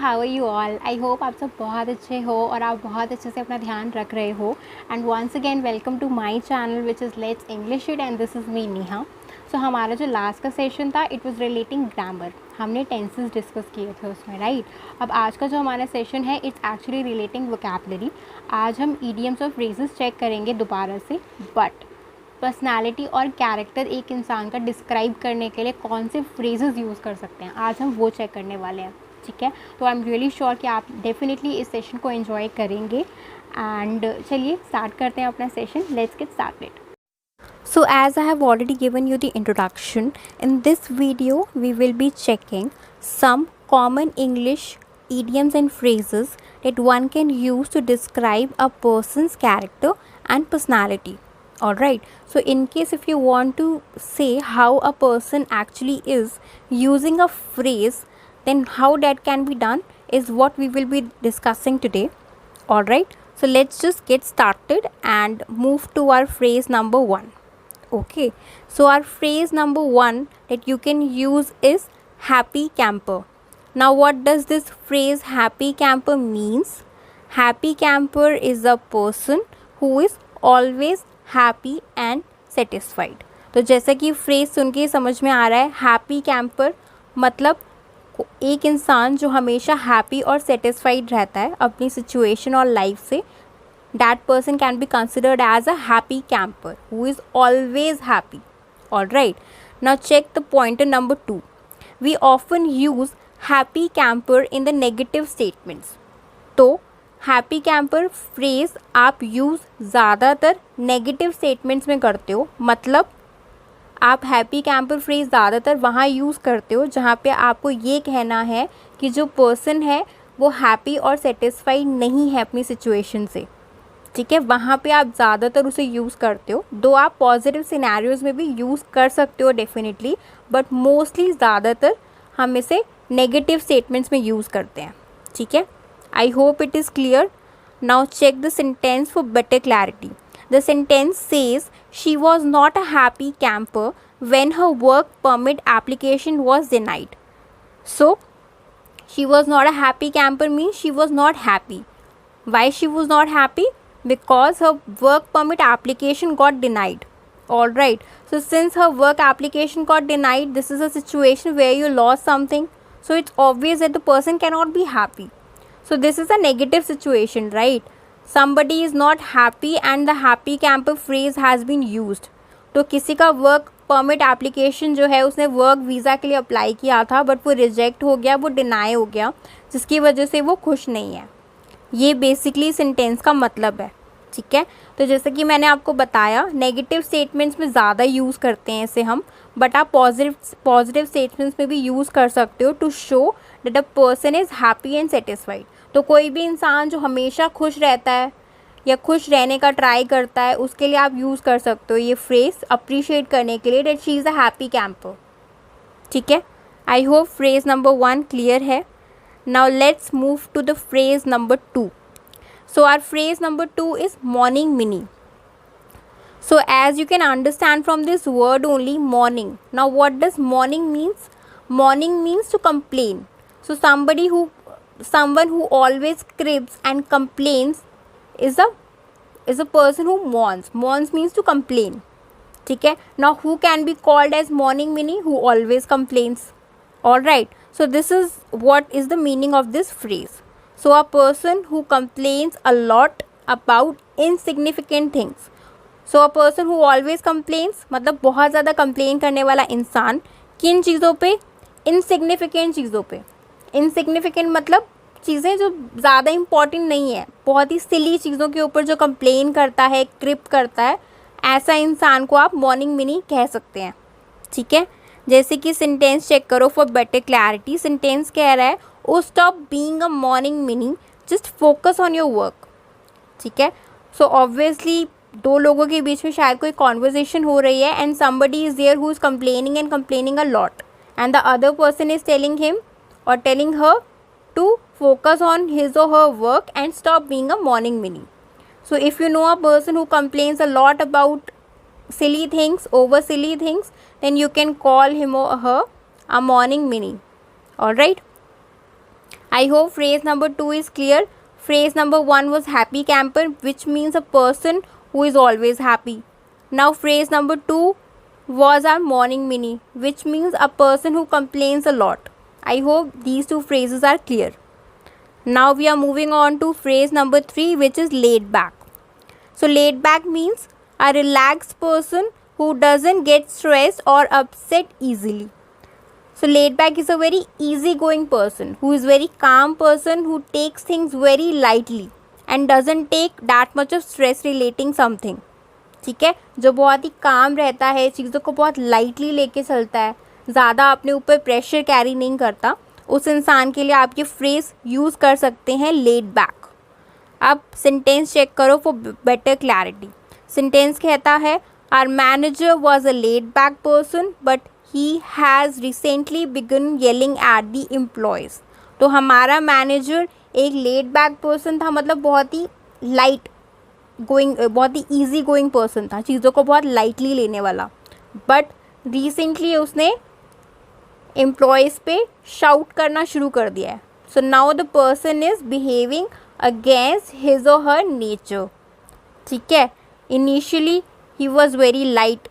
How are you all. I hope आप सब बहुत अच्छे हो और आप बहुत अच्छे से अपना ध्यान रख रहे हो। And once again welcome to my channel which is let's English it and this is me Neha. So हमारा जो लास्ट का सेशन था इट वाज रिलेटिंग ग्रामर। हमने टेंसेस डिस्कस किए थे उसमें, राइट। अब आज का जो हमारा सेशन है इट्स एक्चुअली रिलेटिंग वोकैबुलरी। आज हम ईडियम्स और फ्रेजेस चेक करेंगे दोबारा से, बट पर्सनालिटी और कैरेक्टर एक इंसान का डिस्क्राइब करने के लिए कौन से फ्रेजेस यूज़ कर सकते हैं, आज हम वो चेक करने वाले हैं, ठीक है। तो आई एम रियली श्योर कि आप डेफिनेटली इस सेशन को एंजॉय करेंगे। एंड चलिए स्टार्ट करते हैं अपना session. Let's get started. So as I have already given you the introduction, in this video we will be checking some common English idioms and phrases that one can use to describe a person's character and personality. Alright, so in case if you want to say how a person actually is using a phrase, then how that can be done is what we will be discussing today. Alright, so let's just get started and move to our phrase number 1. Okay, so our phrase number 1 that you can use is happy camper. Now what does this phrase happy camper means? Happy camper is a person who is always happy and satisfied. तो जैसा कि phrase सुन के समझ में आ रहा है, happy camper मतलब एक इंसान जो हमेशा happy और satisfied रहता है अपनी situation और life से, that person can be considered as a happy camper who is always happy. Alright, now check the pointer number 2. We often use happy camper in the negative statements. तो happy camper phrase आप use ज़्यादातर negative statements में करते हो। मतलब आप happy camper phrase ज़्यादातर वहाँ यूज़ करते हो जहाँ पे आपको ये कहना है कि जो पर्सन है वो हैप्पी और सेटिस्फाइड नहीं है अपनी सिचुएशन से, ठीक है। वहाँ पे आप ज़्यादातर उसे यूज़ करते हो। दो आप पॉजिटिव सिनेरियोज़ में भी यूज़ कर सकते हो डेफिनेटली, बट मोस्टली ज़्यादातर हम इसे नेगेटिव स्टेटमेंट्स में यूज़ करते हैं, ठीक है। I hope it is clear. Now check the sentence for better clarity. The sentence says she was not a happy camper when her work permit application was denied. So she was not a happy camper means she was not happy. Why she was not happy? Because her work permit application got denied. Alright, so since her work application got denied, this is a situation where you lost something, so it's obvious that the person cannot be happy. So this is a negative situation, right? Somebody is not happy and the happy camper phrase has been used. तो किसी का work permit application जो है उसने work visa के लिए apply किया था बट वो रिजेक्ट हो गया, वो डिनाई हो गया, जिसकी वजह से वो खुश नहीं है। ये बेसिकली सेंटेंस का मतलब है, ठीक है। तो जैसे कि मैंने आपको बताया नेगेटिव स्टेटमेंट्स में ज़्यादा यूज़ करते हैं इसे हम, बट आप पॉजिटिव स्टेटमेंट्स में भी यूज़ कर सकते हो to show that a person is happy and satisfied. तो कोई भी इंसान जो हमेशा खुश रहता है या खुश रहने का ट्राई करता है उसके लिए आप यूज़ कर सकते हो ये फ्रेज़ अप्रिशिएट करने के लिए that she is a happy camper, ठीक है। I hope phrase number 1 clear है। Now let's move to the phrase number 2. So our phrase number 2 is morning mini. So as you can understand from this word only, morning. Now what does morning means? Morning means to complain. So someone who always cribs and complains is a person who mourns. Mourns means to complain. ठीक है. Now who can be called as morning mini? Who always complains. Alright. So this is what is the meaning of this phrase. So a person who complains a lot about insignificant things. So a person who always complains मतलब बहुत ज़्यादा complain करने वाला इंसान किन चीज़ों पे? Insignificant चीज़ों पे। Insignificant मतलब चीज़ें जो ज़्यादा important नहीं है, बहुत ही silly चीज़ों के ऊपर जो complain करता है, क्रिप करता है, ऐसा इंसान को आप morning mini कह सकते हैं, ठीक है। जैसे कि सेंटेंस चेक करो फॉर बेटर क्लैरिटी। सेंटेंस कह रहा है oh stop being a moaning Minnie, just focus on your work, ठीक है। सो ऑब्वियसली दो लोगों के बीच में शायद कोई कॉन्वर्जेशन हो रही है and somebody is there who is complaining a lot and the other person is telling him or telling her to focus on his or her work and stop being a moaning Minnie. So if you know a person who complains a lot about silly things, over silly things, then you can call him or her a morning mini. Alright. I hope phrase number 2 is clear. Phrase number 1 was happy camper, which means a person who is always happy. Now phrase number 2 was our morning mini, which means a person who complains a lot. I hope these two phrases are clear. Now we are moving on to phrase number 3, which is laid back. So laid back means a relaxed person who doesn't get stressed or upset easily. So laid back is a very easygoing person who is very calm person who takes things very lightly and doesn't take that much of stress relating something. ठीक है, जो बहुत ही काम रहता है, चीज़ों को बहुत लाइटली लेके चलता है, ज़्यादा अपने ऊपर प्रेशर कैरी नहीं करता, उस इंसान के लिए आप ये फ्रेज़ यूज़ कर सकते हैं लेड बैक. अब सेंटेंस चेक करो फॉर बेटर क्लैरिटी. सेंटेंस कहता है our manager was a laid back person but he has recently begun yelling at the employees. तो हमारा मैनेजर एक लेड बैक पर्सन था, मतलब बहुत ही लाइट गोइंग, बहुत ही ईजी गोइंग पर्सन था, चीज़ों को बहुत लाइटली लेने वाला. बट रिसेंटली उसने एम्प्लॉयज़ पे शाउट करना शुरू कर दिया है. So now the person is behaving against his or her nature. ठीक है, initially he was very light,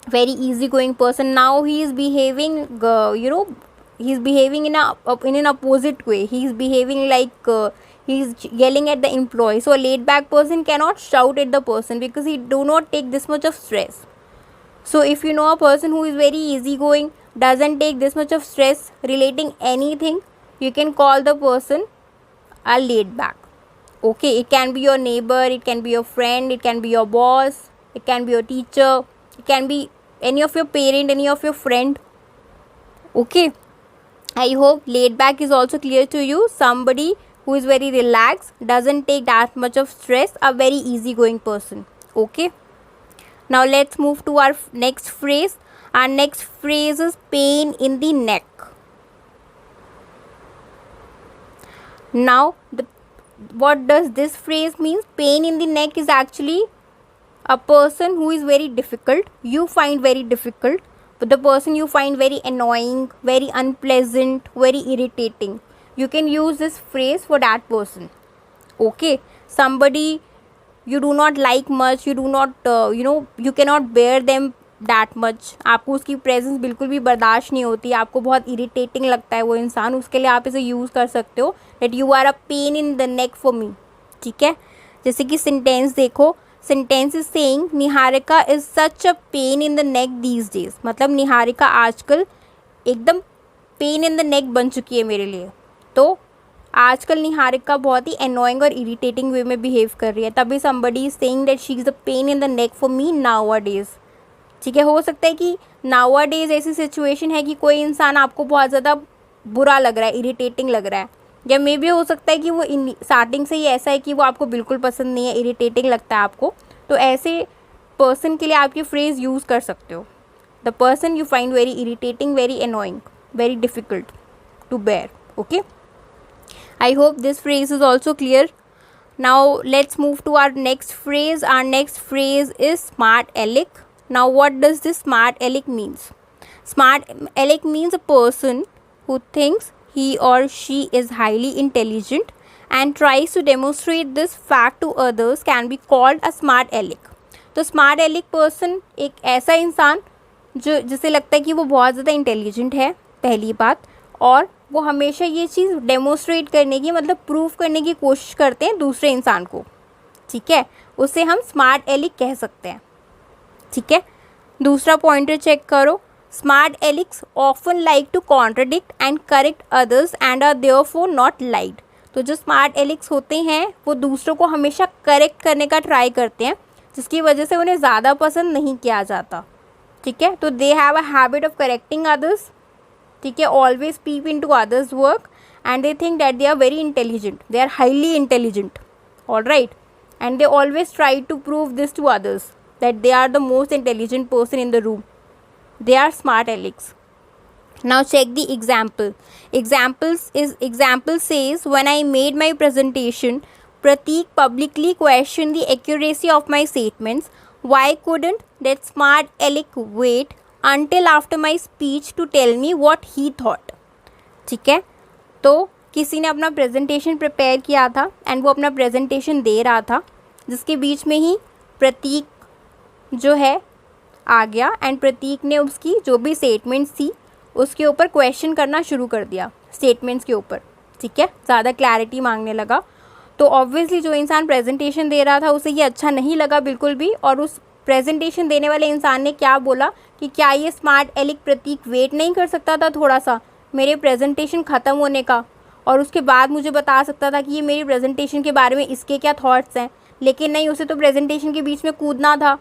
very easygoing person. Now he is behaving he is behaving in an opposite way. He is behaving like he is yelling at the employee. So a laid back person cannot shout at the person because he do not take this much of stress. So if you know a person who is very easygoing, doesn't take this much of stress relating anything, you can call the person a laid back. Okay, it can be your neighbor, it can be your friend, it can be your boss, it can be your teacher, it can be any of your parent, any of your friend. Okay, I hope laid back is also clear to you. Somebody who is very relaxed, doesn't take that much of stress, a very easygoing person. Okay, now let's move to our next phrase. Our next phrase is pain in the neck. Now what does this phrase mean? Pain in the neck is actually a person who is very difficult, you find very difficult, but the person you find very annoying, very unpleasant, very irritating. You can use this phrase for that person. Okay, somebody you do not like much, you do not you cannot bear them that much, आपको उसकी presence बिल्कुल भी बर्दाश्त नहीं होती, आपको बहुत irritating लगता है वो इंसान, उसके लिए आप इसे यूज़ कर सकते हो that you are a pain in the neck for me. ठीक है, जैसे कि सेंटेंस देखो. Sentence is saying Niharika is such a pain in the neck these days. मतलब निहारिका आजकल एकदम पेन इन द नेक बन चुकी है मेरे लिए. तो आजकल निहारिका बहुत ही अनोइंग और इरिटेटिंग वे में बिहेव कर रही है, तभी somebody is saying that she is a pain in the neck for me now a days. ठीक है, हो सकता है कि नाउ अ डेज ऐसी सिचुएशन है कि कोई इंसान आपको बहुत ज़्यादा बुरा लग रहा है, इरिटेटिंग लग रहा है, या मे भी हो सकता है कि वो स्टार्टिंग से ही ऐसा है कि वो आपको बिल्कुल पसंद नहीं है, इरिटेटिंग लगता है आपको. तो ऐसे पर्सन के लिए आप ये फ्रेज़ यूज़ कर सकते हो. The person you find very irritating, very annoying, very difficult to bear. Okay, I hope this phrase is also clear. Now let's move to our next phrase. Our next phrase is smart aleck. Now what does this smart aleck means? Smart aleck means a person who thinks he or she is highly intelligent and tries to demonstrate this fact to others can be called a smart aleck. तो smart aleck person एक ऐसा इंसान जो जिसे लगता है कि वो बहुत ज़्यादा इंटेलिजेंट है, पहली बात, और वो हमेशा ये चीज़ डेमोस्ट्रेट करने की, मतलब प्रूव करने की कोशिश करते हैं दूसरे इंसान को. ठीक है, उसे हम स्मार्ट एलेक कह सकते हैं. ठीक है, दूसरा पॉइंटर चेक करो. Smart alecks often like to contradict and correct others and are therefore not liked. तो जो स्मार्ट एलेक्स होते हैं वो दूसरों को हमेशा करेक्ट करने का ट्राई करते हैं, जिसकी वजह से उन्हें ज़्यादा पसंद नहीं किया जाता. ठीक है, तो they have a habit of correcting others. ठीक है, always peep into others work and they think that they are very intelligent, they are highly intelligent. All right, and they always try to prove this to others that they are the most intelligent person in the room. They are smart alecks. Now check the example. Example says, when I made my presentation, Pratik publicly questioned the accuracy of my statements. Why couldn't that smart aleck wait until after my speech to tell me what he thought? ठीक है, तो किसी ने अपना presentation prepare किया था and वो अपना प्रेजेंटेशन दे रहा था, जिसके बीच में ही प्रतीक जो है आ गया एंड प्रतीक ने उसकी जो भी स्टेटमेंट्स थी उसके ऊपर क्वेश्चन करना शुरू कर दिया, स्टेटमेंट्स के ऊपर, ठीक है, ज़्यादा क्लैरिटी मांगने लगा। तो ऑब्वियसली जो इंसान प्रेजेंटेशन दे रहा था उसे ये अच्छा नहीं लगा बिल्कुल भी, और उस प्रेजेंटेशन देने वाले इंसान ने क्या बोला कि क्या ये स्मार्ट एलिक प्रतीक वेट नहीं कर सकता था थोड़ा सा मेरे प्रेजेंटेशन ख़त्म होने का, और उसके बाद मुझे बता सकता था कि ये मेरी प्रेजेंटेशन के बारे में इसके क्या थॉट्स हैं। लेकिन नहीं, उसे तो प्रेजेंटेशन के बीच में कूदना था,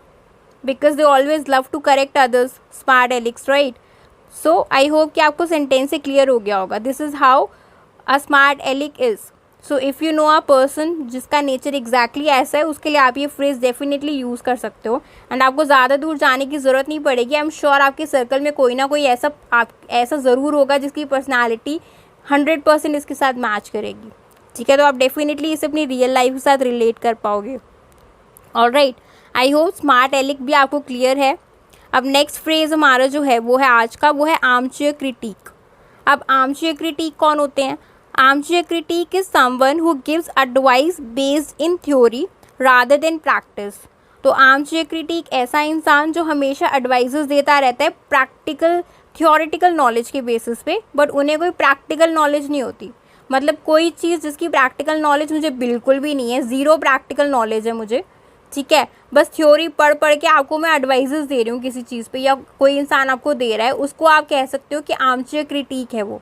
because they always love to correct others, smart alecks, right. So I hope कि आपको सेंटेंस से क्लियर हो गया होगा। This is how a smart aleck is. So if you know a person जिसका नेचर एग्जैक्टली ऐसा है, उसके लिए आप ये फ्रेज डेफिनेटली यूज़ कर सकते हो एंड आपको ज़्यादा दूर जाने की ज़रूरत नहीं पड़ेगी। आई एम श्योर आपके सर्कल में कोई ना कोई ऐसा ज़रूर होगा जिसकी पर्सनैलिटी 100% इसके साथ मैच करेगी, ठीक है। तो आप डेफिनेटली इसे अपनी रियल लाइफ के साथ रिलेट कर पाओगे। Alright, I hope smart aleck भी आपको क्लियर है। अब नेक्स्ट फ्रेज हमारा जो है वो है आज का, वो है आर्मचेयर क्रिटिक। अब आर्मचेयर क्रिटिक कौन होते हैं? Armchair critic is someone who gives advice based in theory rather than practice. तो आर्मचेयर क्रिटिक ऐसा इंसान जो हमेशा एडवाइसेस देता रहता है प्रैक्टिकल थ्योरेटिकल नॉलेज के बेसिस पे, बट उन्हें कोई प्रैक्टिकल नॉलेज नहीं होती। मतलब कोई चीज़ जिसकी प्रैक्टिकल नॉलेज मुझे बिल्कुल भी नहीं है, ज़ीरो प्रैक्टिकल नॉलेज है मुझे, ठीक है, बस थ्योरी पढ़ पढ़ के आपको मैं एडवाइजेस दे रही हूँ किसी चीज़ पे, या कोई इंसान आपको दे रहा है, उसको आप कह सकते हो कि आर्मचेयर क्रिटिक है वो,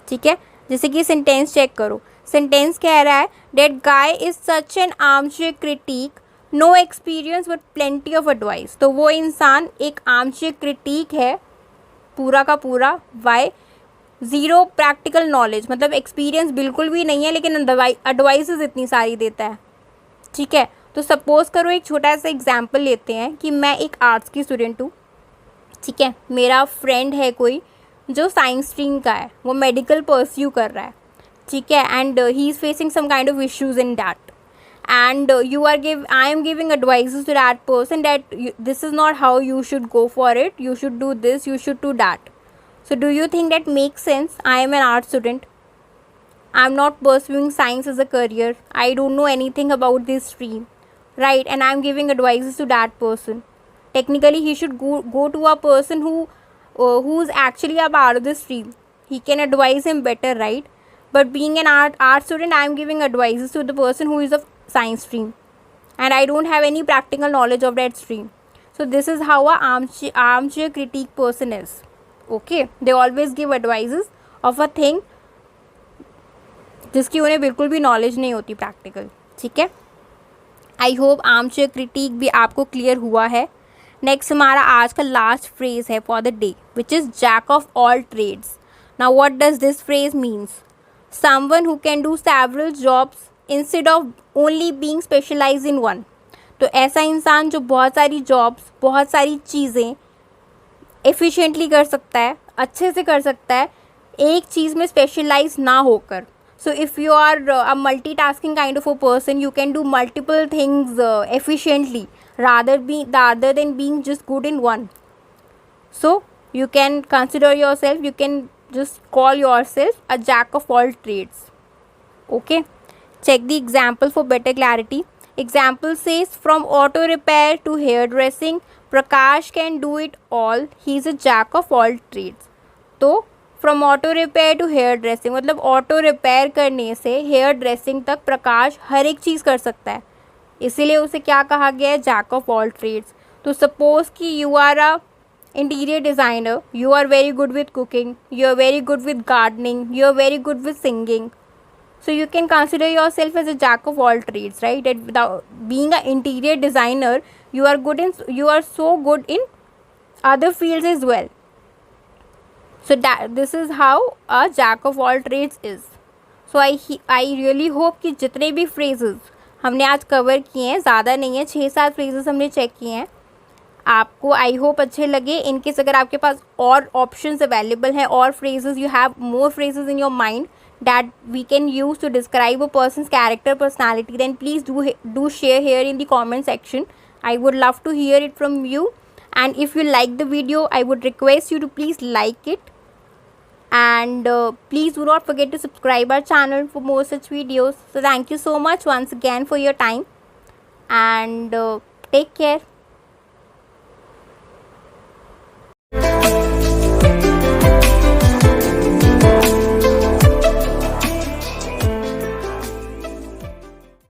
ठीक है। जैसे कि सेंटेंस चेक करो, सेंटेंस कह रहा है that guy is such an armchair critic, no experience but plenty of advice. तो वो इंसान एक आर्मचेयर क्रिटिक है पूरा का पूरा, वाई? ज़ीरो प्रैक्टिकल नॉलेज, मतलब एक्सपीरियंस बिल्कुल भी नहीं है लेकिन एडवाइसेस इतनी सारी देता है, ठीक है। तो सपोज़ करो एक छोटा सा एग्जाम्पल लेते हैं कि मैं एक आर्ट्स की स्टूडेंट हूँ, ठीक है, मेरा फ्रेंड है कोई जो साइंस स्ट्रीम का है, वो मेडिकल परस्यू कर रहा है, ठीक है, and he is facing some kind of issues in that, and I am giving advices to that person that this is not how you should go for it, you should do this, you should do that. So do you think that makes sense? I am an art student, I am not pursuing science as a career, I don't know anything about this stream, right, and I am giving advices to that person. Technically he should go to a person who's actually a part of the stream, he can advise him better, right? But being an art student, I am giving advices to the person who is of science stream and I don't have any practical knowledge of that stream. So this is how a armchair critique person is, okay? They always give advices of a thing जिसकी उन्हें बिल्कुल भी knowledge नहीं होती practical, ठीक है। I hope armchair critic भी आपको क्लियर हुआ है। नेक्स्ट हमारा आज का लास्ट फ्रेज है for the day, which is jack of all trades. Now what does this phrase means? Someone who can do several jobs instead of only being specialize in one. तो ऐसा इंसान जो बहुत सारी जॉब्स, बहुत सारी चीज़ें एफिशिएंटली कर सकता है, अच्छे से कर सकता है, एक चीज़ में स्पेशलाइज ना होकर। So if you are a multitasking kind of a person, you can do multiple things efficiently rather than being just good in one. So you can consider yourself, you can just call yourself a jack of all trades, okay? Check the example for better clarity. Example says from auto repair to hairdressing, Prakash can do it all. He is a jack of all trades. तो from auto repair to hairdressing मतलब auto repair करने से hair dressing तक प्रकाश हर एक चीज़ कर सकता है, इसीलिए उसे क्या कहा गया है? Jack of all trades. तो सपोज कि you are a interior designer, you are very good with cooking, you are very good with gardening, you are very good with singing. So you can consider yourself as a jack of all trades, right? That without being an interior designer, you are so good in other fields as well. So this is how a jack of all trades is. So I really hope कि जितने भी phrases हमने आज cover किए हैं, ज़्यादा नहीं है, 6-7 phrases हमने चेक किए हैं, आपको आई होप अच्छे लगे. इनकेस अगर आपके पास और ऑप्शंस अवेलेबल हैं और phrases, you have more phrases in your mind that we can use to describe a person's character, personality, then please do share here in the comment section. I would love to hear it from you. And if you like the video, I would request you to please like it and please do not forget to subscribe our channel for more such videos. So thank you so much once again for your time, and take care.